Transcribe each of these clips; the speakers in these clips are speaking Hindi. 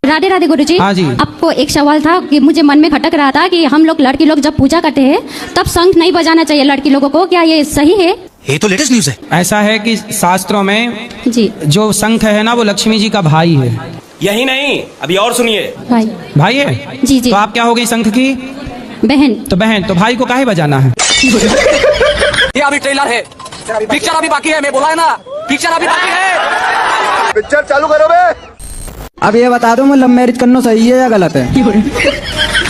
राधे राधे गुरुजी। हाँ जी। आपको एक सवाल था कि मुझे मन में खटक रहा था कि हम लोग लड़की लोग जब पूजा करते हैं तब शंख नहीं बजाना चाहिए लड़की लोगों को, क्या ये सही है? ये तो लेटेस्ट न्यूज है। ऐसा है कि शास्त्रों में जी जो शंख है ना वो लक्ष्मी जी का भाई है। यही नहीं, अभी और सुनिए। भाई। भाई है? जी जी। तो आप क्या हो गई शंख की? बहन। तो बहन, तो भाई को काहे बजाना है? ये अभी ट्रेलर है, पिक्चर अभी बाकी है। मैं बोला है ना, पिक्चर अभी बाकी है। पिक्चर चालू करो बे। अब ये बता दो मैं लव मैरिज करना सही है या गलत है?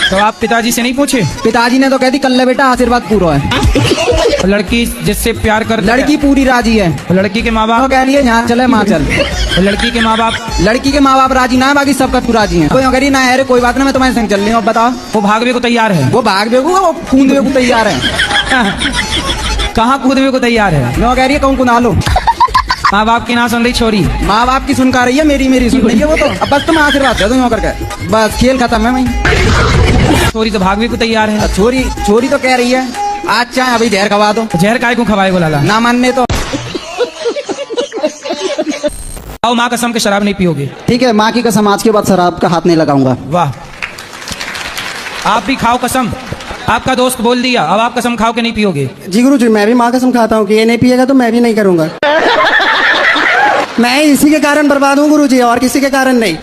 तो आप पिताजी से नहीं पूछे? पिताजी ने तो कह दी कल बेटा आशीर्वाद पूरा है। तो लड़की जिससे प्यार कर लड़की पूरी राजी है। तो लड़की के माँ वो बाप कह रही है यहाँ चले माँ चल। तो लड़की के माँ बाप राजी ना है, बाकी सबका तू राजी है। कोई अगर ना है कोई बात ना, मैं तुम्हारे संग चल रही हूँ। अब बताओ। वो भागवे को तैयार है? वो भाग बेगू वो कूदने को तैयार है। कहाँ कूदवे को तैयार है? मैं कह रही है कहूँ कुना लो। माँ बाप की ना सुन रही छोरी? माँ बाप की सुन का रही है, मेरी सुन रही है वो तो। अब बस तुम आशीर्वाद दे दो करके, बस खेल खत्म है वही। छोरी तो भागवे को तैयार है। छोरी तो कह रही है आज चाहे अभी जहर खवा दो। तो जहर काय को खवाए को लाला? ना मानने तो आओ माँ कसम के शराब नहीं पियोगे? ठीक है, माँ की कसम आज के बाद शराब का हाथ नहीं लगाऊंगा। वाह, आप भी खाओ कसम। आपका दोस्त बोल दिया, अब आप कसम खाओ के नहीं पियोगे? जी गुरु जी, मैं भी माँ कसम खाता हूँ कि ये नहीं पिएगा तो मैं भी नहीं करूंगा। मैं इसी के कारण बर्बाद हूँ गुरु जी, और किसी के कारण नहीं।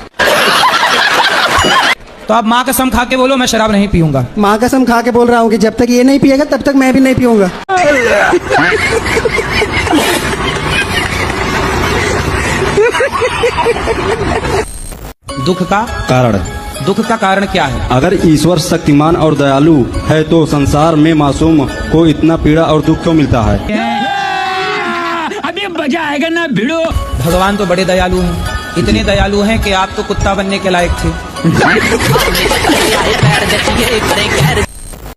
तो आप माँ कसम खा के बोलो मैं शराब नहीं पीऊंगा। माँ कसम खा के बोल रहा हूँ कि जब तक ये नहीं पिएगा तब तक मैं भी नहीं पीऊंगा। दुख का कारण क्या है? अगर ईश्वर शक्तिमान और दयालु है तो संसार में मासूम को इतना पीड़ा और दुख क्यों मिलता है? अभी मजा आएगा ना भिड़ो। भगवान तो बड़े दयालु हैं, इतने दयालु हैं कि आप तो कुत्ता बनने के लायक थे।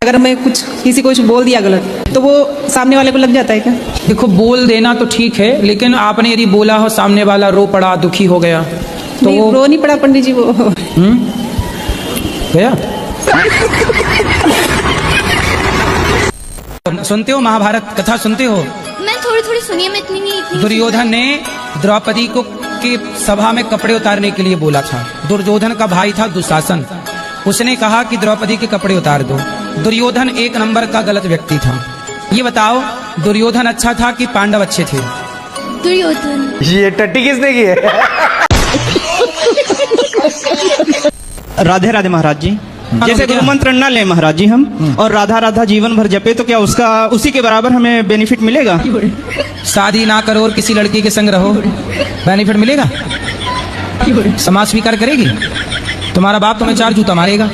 अगर मैं किसी को कुछ बोल दिया गलत तो वो सामने वाले को लग जाता है क्या? देखो, बोल देना तो ठीक है, लेकिन आपने यदि बोला हो सामने वाला रो पड़ा, दुखी हो गया तो नहीं, रो नहीं पड़ा पंडित जी वो। गया? सुनते हो महाभारत कथा सुनते हो? मैं थोड़ी सुनिए, मैं इतनी दुर्योधन ने द्रौपदी को की सभा में कपड़े उतारने के लिए बोला था। दुर्योधन का भाई था दुशासन, उसने कहा कि द्रौपदी के कपड़े उतार दो। दुर्योधन एक नंबर का गलत व्यक्ति था। ये बताओ दुर्योधन अच्छा था कि पांडव अच्छे थे? दुर्योधन। ये टट्टी किसने की है? राधे राधे महाराज जी। जैसे गुरु मंत्र न ले महाराज जी हम, और राधा राधा जीवन भर जपे तो क्या उसका उसी के बराबर हमें बेनिफिट मिलेगा? शादी ना करो और किसी लड़की के संग रहो, बेनिफिट मिलेगा? समाज स्वीकार करेगी? तुम्हारा बाप तुम्हें 4 जूता मारेगा।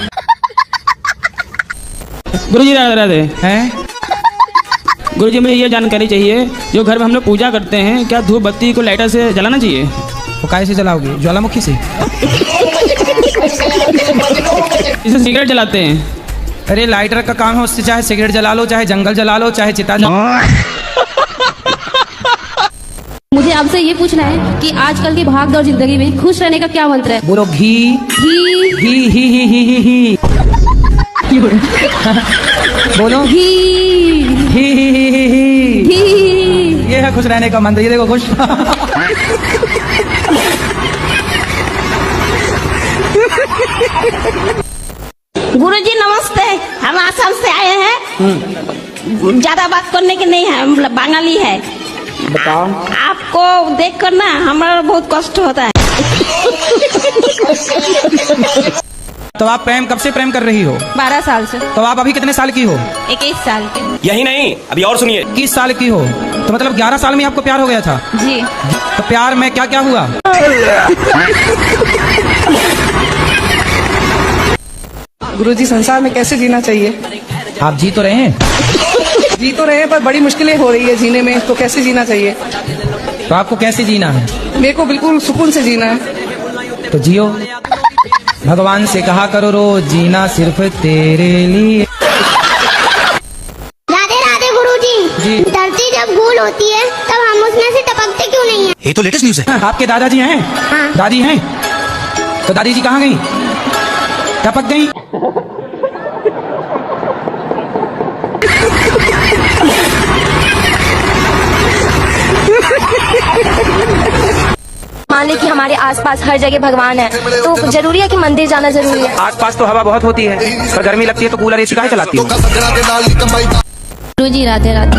गुरु जी राधे राधे हैं? गुरु जी मुझे ये जानकारी चाहिए, जो घर में हम लोग पूजा करते हैं क्या धूप बत्ती को लाइटर से जलाना चाहिए? वो काय से जलाओगे? ज्वालामुखी से? इसे सिगरेट जलाते हैं। अरे लाइटर का काम है, उससे चाहे सिगरेट जला लो, चाहे जंगल जला लो, चाहे चिता जला। मुझे आपसे ये पूछना है कि आजकल की भागदौड़ जिंदगी में खुश रहने का क्या मंत्र है? बोलो घी घी। ही ही ही ही ही ही। बोलो घी ही ही ही ही ही। घी। ये है खुश रहने का मंत्र। ये देखो खुश। गुरुजी नमस्ते, हम आसाम से आए हैं। ज्यादा बात करने की नहीं है, हम बंगाली है। बताओ। आपको देखकर ना हमारा बहुत कष्ट होता है। तो आप कब से प्रेम कर रही हो? 12 साल से। तो आप अभी कितने साल की हो? 21 साल के। यही नहीं, अभी और सुनिए। 21 साल की हो तो मतलब 11 साल में आपको प्यार हो गया था? जी। तो प्यार में क्या क्या हुआ? गुरुजी संसार में कैसे जीना चाहिए? आप जी तो रहे हैं? जी तो रहे हैं पर बड़ी मुश्किलें हो रही है जीने में, तो कैसे जीना चाहिए? तो आपको कैसे जीना है? मेरे को बिल्कुल सुकून से जीना है। तो जियो। भगवान से कहा करो रोज जीना सिर्फ तेरे लिए। राधे राधे गुरुजी। धरती जब गोल होती है तब हम उसमें से टपकते क्यों नहीं है? ये तो लेटेस्ट न्यूज है। आपके दादाजी हैं? हाँ। दादी हैं? तो दादी जी कहाँ गई? टपक गई? मान ली कि हमारे आसपास हर जगह भगवान है, तो जरूरी है कि मंदिर जाना जरूरी है? आसपास तो हवा बहुत होती है, पर गर्मी लगती है तो कूलर एसी काहे चलाती हो? गुरुजी राधे राधे।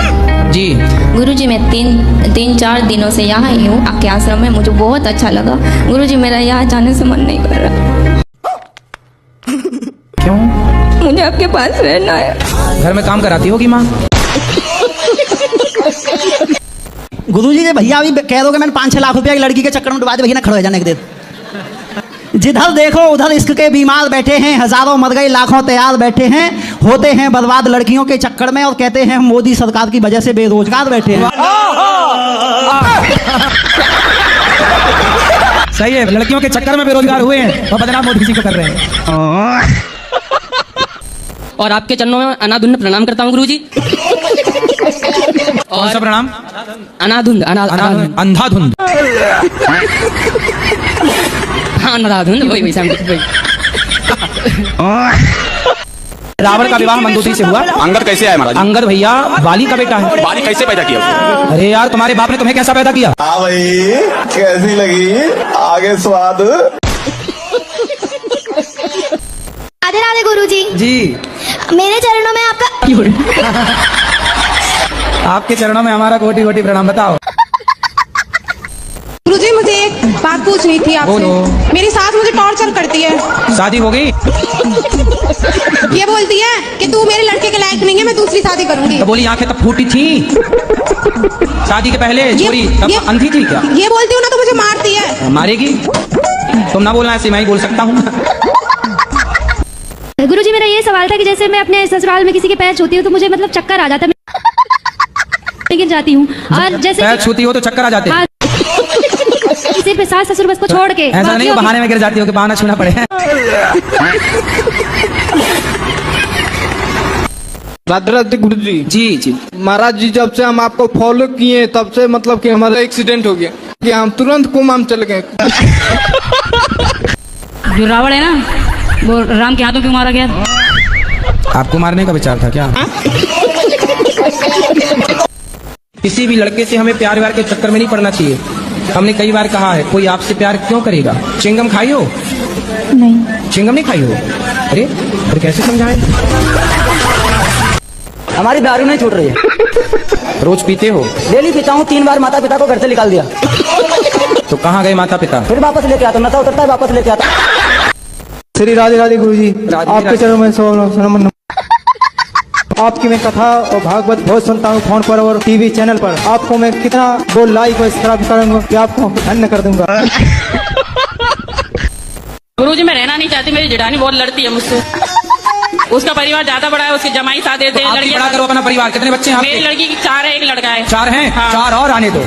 जी गुरुजी मैं तीन चार दिनों से यहाँ ही हूँ आपके आश्रम में, मुझे बहुत अच्छा लगा। गुरुजी मेरा यहाँ जाने से मन नहीं कर रहा। क्यों? मुझे आपके पास रहना है। घर में काम कराती होगी माँ? गुरुजी ने भैया अभी कह दो कि मैंने 5-6 लाख रुपया की लड़की के चक्कर में डुबा दे, भैया ना खड़े हो जाने के दे। जिधर देखो उधर इश्क के बीमार बैठे हैं, हजारों मर गए लाखों तैयार बैठे हैं, होते हैं बर्बाद लड़कियों के चक्कर में और कहते हैं हम मोदी सरकार की वजह से बेरोजगार बैठे हैं। सही है, लड़कियों के चक्कर में बेरोजगार हुए हैं और बदनाम मोदी जी को कर रहे हैं। और आपके चरणों में अनाधुंध प्रणाम करता हूँ गुरुजी। कौन सा प्रणाम? अनाधुंध अंधाधुंध। हाँ अनाधुंध वही वही। रावण का विवाह मंदोदरी से हुआ। अंगद कैसे आए महाराज? अंगद भैया वाली का बेटा है। वाली कैसे पैदा किया उसने? अरे यार तुम्हारे बाप ने तुम्हें कैसा पैदा किया? हाँ भाई, कैसी लगी आगे स्वाद? राधे राधे गुरुजी। जी मेरे चरणों में आपका आपके चरणों में हमारा कोटि कोटि प्रणाम। बताओ गुरुजी मुझे एक बात पूछनी थी बोलो। आपसे। मेरी सास मुझे टॉर्चर करती है। शादी हो गई? ये बोलती है कि तू मेरे लड़के के लायक नहीं है, मैं दूसरी शादी करूंगी। तो बोली आंखें तब फूटी थी शादी के पहले? छोरी तब अंधी थी क्या? ये बोलती हूँ ना तो मुझे मारती है। मारेगी? तुम ना बोलना, ऐसे मैं ही बोल सकता हूँ। गुरुजी मेरा ये सवाल था कि जैसे मैं अपने ससुराल में किसी के पैर छूती हूँ तो मुझे मतलब चक्कर आ जाता है, मैं गिर जाती हूँ। और जैसे पैर छूती हो तो चक्कर आ जाते हैं? सिर्फ सास ससुर बस को छोड़ के। ऐसा नहीं बहाने में गिर जाती हो कि बहाना छूना पड़े। राधे राधे गुरुजी। जी जी महाराज जी, जब से हम आपको फॉलो किए तब से मतलब कि हमारा एक्सीडेंट हो गया कि हम तुरंत कोमा में चले गए। जो रावण है ना वो राम के हाथों पे मारा गया। आपको मारने का विचार था क्या? किसी भी लड़के से हमें प्यार व्यार के चक्कर में नहीं पड़ना चाहिए। हमने कई बार कहा है, कोई आपसे प्यार क्यों करेगा? चिंगम खाई हो? नहीं। चिंगम नहीं खाई हो? अरे फिर कैसे समझाएं? हमारी दारू नहीं छूट रही है। रोज पीते हो? डेली पीता हूँ, 3 बार माता पिता को घर से निकाल दिया। तो कहाँ गए माता पिता? फिर वापस लेके आता, नशा उतरता है वापस लेके आता। श्री राधे राधे गुरुजी, आपके चरणों में नमन। आपकी मैं कथा और भागवत बहुत सुनता हूँ फोन पर और टीवी चैनल पर। आपको मैं कितना बोल लाइक और सब्सक्राइब करूंगा कि आपको धन्य कर दूंगा। गुरुजी मैं रहना नहीं चाहती, मेरी जेठानी बहुत लड़ती है मुझसे। उसका परिवार ज्यादा बड़ा है, उसके जमाई साथ देते हैं। आप बड़ा करो अपना परिवार। कितने बच्चे हैं मेरी आपके? लड़की की 4 है, एक लड़का है। 4 हैं? हाँ। 4 और आने दो।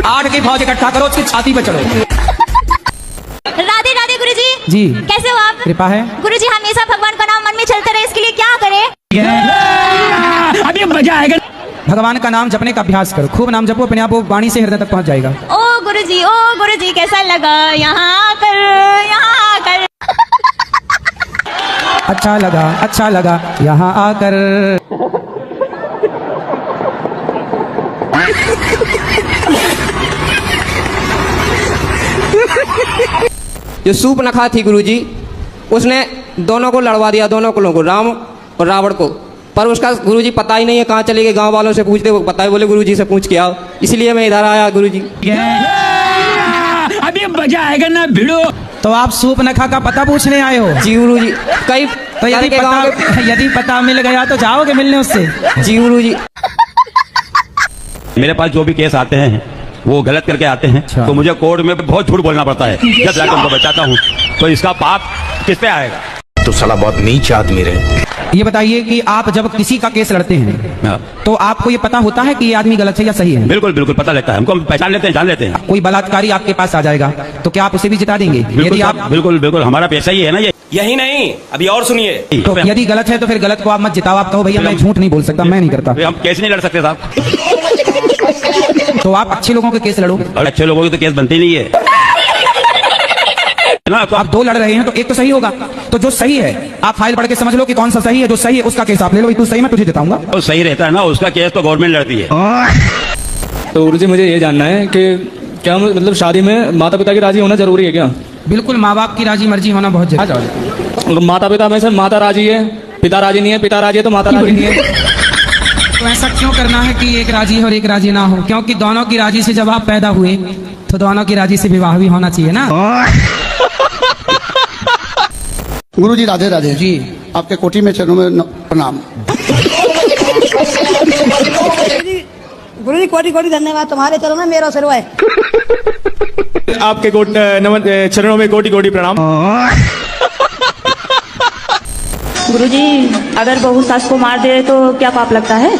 8 की फौज इकट्ठा करो, उसकी छाती पे चढ़ो। राधे राधे गुरुजी। जी कैसे हो आप? कृपा है। गुरुजी हमेशा भगवान का नाम मन में चलते रहे, इसके लिए क्या करें? अभी मजा आएगा। भगवान का नाम जपने का अभ्यास करो, खूब नाम जपो, अपने आप वो वाणी से हृदय तक पहुंच जाएगा। ओ गुरुजी कैसा लगा यहाँ आकर, यहाँ आकर? अच्छा लगा यहाँ आकर। जो सूर्पनखा थी गुरुजी, उसने दोनों को लड़वा दिया, दोनों कुलों को, राम और रावण को। पर उसका गुरुजी पता ही नहीं है कहाँ चले गए। गांव वालों से पूछते, वो पता है, बोले गुरुजी से पूछ के आओ। इसलिए मैं इधर आया गुरुजी। अभी मजा आएगा ना भिड़ो। तो आप सूर्पनखा का पता पूछने आए हो? जी गुरुजी। कई तो यदि पता मिल गया तो जाओगे मिलने उससे? जी गुरुजी। मेरे पास जो भी केस आते हैं वो गलत करके आते हैं। अच्छा। तो मुझे कोर्ट में बहुत झूठ बोलना पड़ता है जब जाकर उनको बचाता हूँ। तो इसका पाप किस पे आएगा? तो साला बहुत नीच आदमी रहे। ये बताइए कि आप जब किसी का केस लड़ते हैं तो आपको ये पता होता है कि ये आदमी गलत है या सही है? बिल्कुल बिल्कुल पता लगता है हमको, हम पहचान लेते हैं, जान लेते हैं। कोई बलात्कारी आपके पास आ जाएगा तो क्या आप उसे भी जिता देंगे? यदि आप बिल्कुल बिल्कुल, हमारा पेशा ही है ना ये। यही नहीं, अभी और सुनिए। तो यदि गलत है तो फिर गलत को आप मत जिताओ। आप कहो भैया मैं झूठ नहीं बोल सकता, मैं नहीं करता। हम केस नहीं लड़ सकते साहब। तो आप अच्छे लोगों के केस लड़ो। और अच्छे लोगों की तो केस बनती नहीं है ना। तो आप 2 लड़ रहे हैं तो एक तो सही होगा। तो जो सही है आप फाइल पढ़ के समझ लो कि कौन सा सही है। जो सही है उसका केस आप ले लो, तू सही मैं तुझे जिताऊंगा। तो सही रहता है ना, उसका केस तो गवर्नमेंट लड़ती है। तो गुरुजी मुझे ये जानना है कि क्या मतलब शादी में माता पिता की राजी होना जरूरी है क्या? बिल्कुल, माँ बाप की राजी मर्जी होना बहुत जरूरी है। अगर माता पिता में से माता राजी है, पिता राजी नहीं है, पिता राजी है तो माता राजी नहीं है। तो ऐसा क्यों करना है कि एक राजी हो और एक राजी ना हो? क्योंकि दोनों की राजी से जब आप पैदा हुए तो दोनों की राजी से विवाह भी होना चाहिए ना। गुरुजी राधे राधे जी, आपके कोठी में चरणों में प्रणाम। गुरुजी कोटि कोटि धन्यवाद, तुम्हारे चरणों में मेरा सिर है। आपके चरणों में कोटि कोटि प्रणाम। गुरुजी अगर बहू सास को मार दे तो क्या पाप लगता है?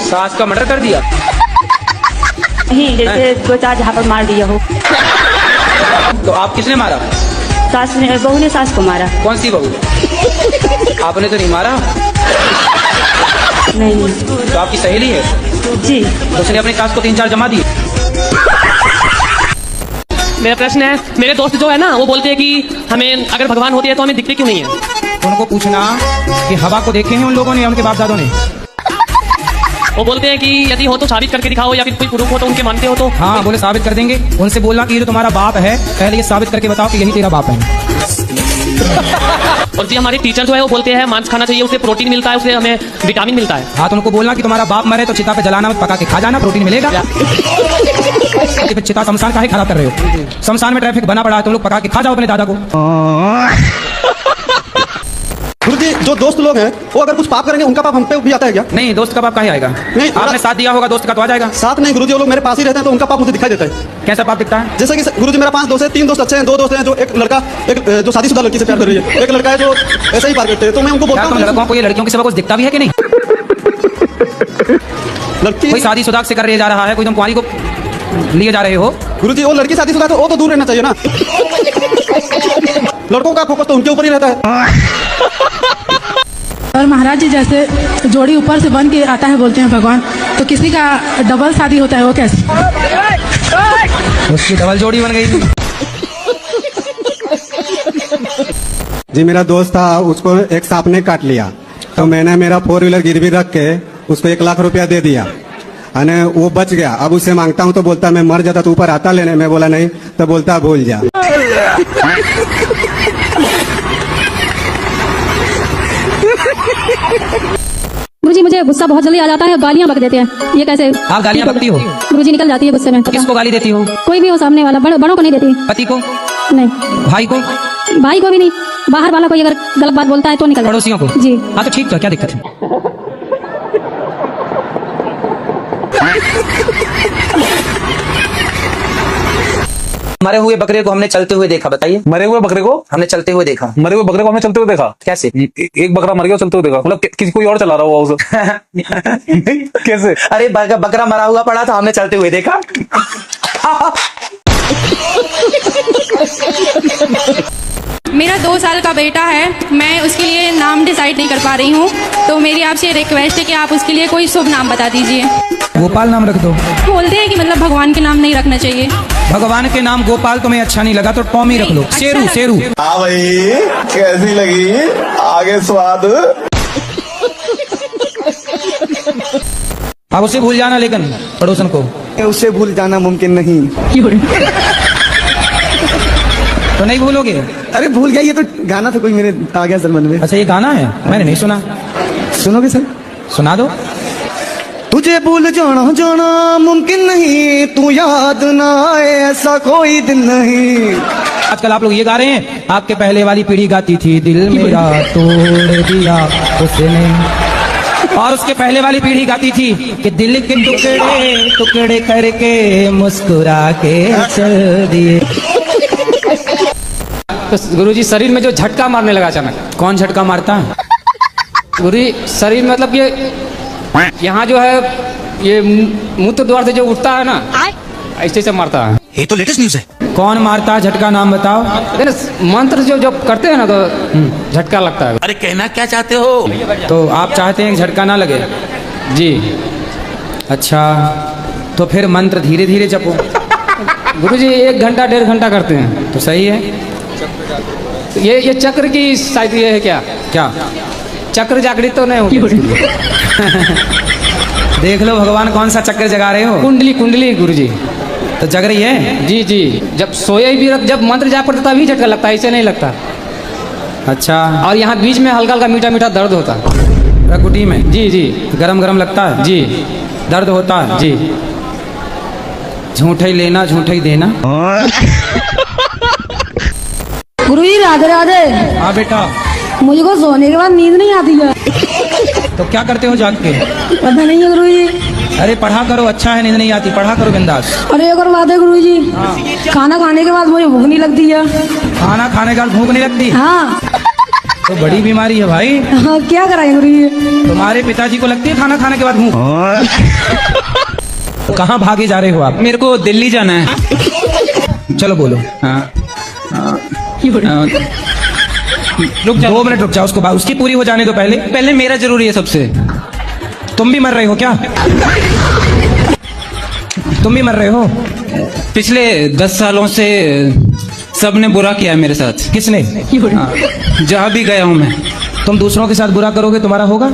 सास का मर्डर कर दिया? नहीं, जैसे 2-4 झापड़ मार दिया हो। तो आप किसने मारा? सास ने, बहू ने सास को मारा। कौन सी बहू? आपने तो नहीं मारा। नहीं। तो आपकी सहेली है? जी। तो उसने अपने सास को 3-4 जमा दिए। मेरा प्रश्न है, मेरे दोस्त जो है ना वो बोलते हैं कि हमें अगर भगवान होते हैं तो हमें दिखते क्यों नहीं है? उनको पूछना कि हवा को देखे हैं उन लोगों ने, उनके बाप दादों ने? वो बोलते हैं कि यदि हो तो साबित करके दिखाओ, या फिर कोई प्रूफ हो तो उनके मानते हो तो। हाँ, बोले साबित कर देंगे। उनसे बोलना कि ये जो तुम्हारा बाप है, पहले ये साबित करके बताओ कि यही तेरा बाप है। और जी हमारे टीचर जो है वो बोलते हैं मांस खाना चाहिए, उससे प्रोटीन मिलता है, उससे हमें विटामिन मिलता है। हाँ, तो उनको बोलना कि तुम्हारा बाप मरे तो चिता पे जलाना मत, पका के खा जाना, प्रोटीन मिलेगा। चिता शमशान काहे खराब कर रहे हो? शमशान में ट्रैफिक बना पड़ा है, तुम लोग पका के खा जाओ अपने दादा को। गुरुजी जो दोस्त लोग हैं वो अगर कुछ पाप करेंगे उनका पाप हम पे भी आता है क्या? नहीं, दोस्त का पाप काहे आएगा? नहीं, आपने साथ दिया होगा दोस्त का तो आ जाएगा। साथ नहीं गुरुजी, वो लोग मेरे पास ही रहते हैं तो उनका पाप मुझे दिखाई देता है। कैसा पाप दिखता है? जैसे कि गुरुजी मेरा 5 दोस्त है, 3 दोस्त अच्छे हैं, 2 दोस्त हैं जो एक लड़का जो शादीशुदा लड़की से प्यार कर रही है, एक लड़का है जो ऐसे ही पार करते हैं। तो मैं उनको बोलता तुम हूँ लड़कों को ये लड़कियों के सिवा कुछ दिखता भी है कि नहीं? लड़की कोई शादीशुदा से कर रहे जा रहा है, कोई तुम कुंवारी को लिए जा रहे हो। गुरुजी वो लड़की शादीशुदा तो वो तो दूर रहना चाहिए ना। लड़कों का फोकस तो उनके ऊपर ही रहता है। और महाराज जी जैसे जोड़ी ऊपर से बन के आता है बोलते हैं भगवान, तो किसी का डबल शादी होता है वो कैसे? उसकी डबल जोड़ी बन गई। जी मेरा दोस्त था, उसको एक सांप ने काट लिया, तो मैंने मेरा 4 व्हीलर गिरवी रख के उसको 1 लाख रुपया दे दिया, अने वो बच गया। अब उससे मांगता हूँ तो बोलता मैं मर जाता तो ऊपर आता लेने। मैं बोला नहीं, तो बोलता भूल जा। गुरुजी मुझे गुस्सा बहुत जल्दी आ जाता है, गालियां बक देते हैं, ये कैसे? आप गालियां बकती हो? गुरुजी निकल जाती है गुस्से में। किसको गाली देती हो? कोई भी हो सामने वाला, बड़ों को नहीं देती। पति को? नहीं। भाई को? भाई को भी नहीं। बाहर वाला कोई अगर गलत बात बोलता है तो निकल जाती है। पड़ोसियों को? जी। हाँ तो ठीक, तो क्या दिक्कत है? मरे हुए बकरे को हमने चलते हुए देखा, बताइए। मरे हुए बकरे को हमने चलते हुए देखा। मरे हुए बकरे को हमने चलते हुए देखा। कैसे? एक बकरा मर गया चलते हुए देखा, मतलब किसी कोई और चला रहा हुआ उसे। कैसे? अरे बकरा मरा हुआ पड़ा था, हमने चलते हुए देखा। मेरा 2 साल का बेटा है, मैं उसके लिए नाम डिसाइड नहीं कर पा रही हूँ, तो मेरी आपसे रिक्वेस्ट है कि आप उसके लिए कोई शुभ नाम बता दीजिए। गोपाल नाम रख दो। बोलते हैं कि मतलब भगवान के नाम नहीं रखना चाहिए। भगवान के नाम गोपाल तुम्हें अच्छा नहीं लगा तो टॉमी रख लो। शेरू, शेरू। हाँ भाई, कैसी लगी आगे स्वाद? अब उसे भूल जाना, लेकिन पड़ोसन को उससे भूल जाना मुमकिन नहीं। तो नहीं भूलोगे? अरे भूल गया, ये तो गाना था कोई मेरे आ गया सर मन में। अच्छा, ये गाना है, मैंने नहीं सुना। सुनोगे सर? सुना दो। तुझे भूल जाना जाना मुमकिन नहीं, तू याद ना आए ऐसा कोई दिन नहीं। आजकल आप लोग ये गा रहे हैं, आपके पहले वाली पीढ़ी गाती थी दिल मेरा तोड़ दिया उसने, और उसके पहले वाली पीढ़ी गाती थी कि दिल के टुकड़े टुकड़े करके मुस्कुरा के चल दिए। तो गुरुजी शरीर में जो झटका मारने लगा अचानक। कौन झटका मारता है? गुरुजी शरीर में मतलब ये यहाँ जो है ये मूत्र द्वार से जो उठता है ना, ऐसे से मारता है। ये तो लेटेस्ट न्यूज है। कौन मारता है झटका, नाम बताओ। मंत्र जो करते हैं ना तो झटका लगता है। अरे कहना क्या चाहते हो? तो आप चाहते हैं कि झटका ना लगे? जी। अच्छा, तो फिर मंत्र धीरे धीरे जपो। गुरुजी 1 घंटा 1.5 घंटा करते हैं तो सही है। ये चक्र की शायद ये है क्या? क्या चक्र जागृत तो नहीं होगी? देख लो भगवान कौन सा चक्कर जगा रहे हो। कुंडली कुंडली गुरुजी। तो जग रही है? जी जी, जब सोए भी जब मंत्र जाप करता तभी झटका लगता है, ऐसे नहीं लगता। अच्छा। और यहाँ बीच में हल्का हल्का मीठा मीठा दर्द होता है प्रकुटी में? जी जी। गरम गरम लगता है? जी। दर्द होता है? जी। झूठा ही लेना झूठा ही देना। गुरुजी राधे राधे। हाँ बेटा। मुझको सोने के बाद नींद नहीं आती है। तो क्या करते हो जाग के? पता नहीं है गुरुजी। अरे पढ़ा करो, अच्छा है, नींद नहीं आती, पढ़ा करो बिंदास। अरे एक और बात है गुरुजी, खाना खाने के बाद मुझे भूख नहीं लगती है। खाना खाने के बाद भूख नहीं लगती? हाँ। तो बड़ी बीमारी है भाई। हाँ, क्या कराएं गुरुजी? तुम्हारे पिताजी को लगती है खाना खाने के बाद भूख? तो कहाँ भागे जा रहे हो आप? मेरे को दिल्ली जाना है। चलो बोलो। रुक जाओ, 2 मिनट रुक जाओ, उसकी पूरी हो जाने दो पहले। पहले मेरा जरूरी है सबसे। तुम भी मर रहे हो क्या? तुम भी मर रहे हो? पिछले 10 सालों से सबने बुरा किया मेरे साथ। किसने? जहाँ भी गया हूँ मैं। तुम दूसरों के साथ बुरा करोगे तुम्हारा होगा?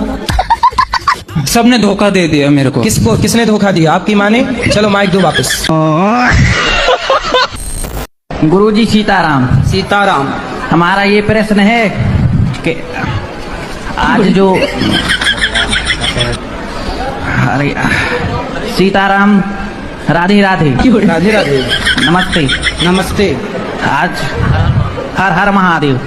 सबने धोखा दे दिया मेरे को। किसको? किसने धोखा दिया? आपकी माँ ने? चलो माइक दो वापस। गुरुजी सीताराम। सीताराम। हमारा ये प्रश्न है कि आज जो अरे सीताराम, राधे राधे। राधे राधे। नमस्ते। नमस्ते। आज हर हर महादेव।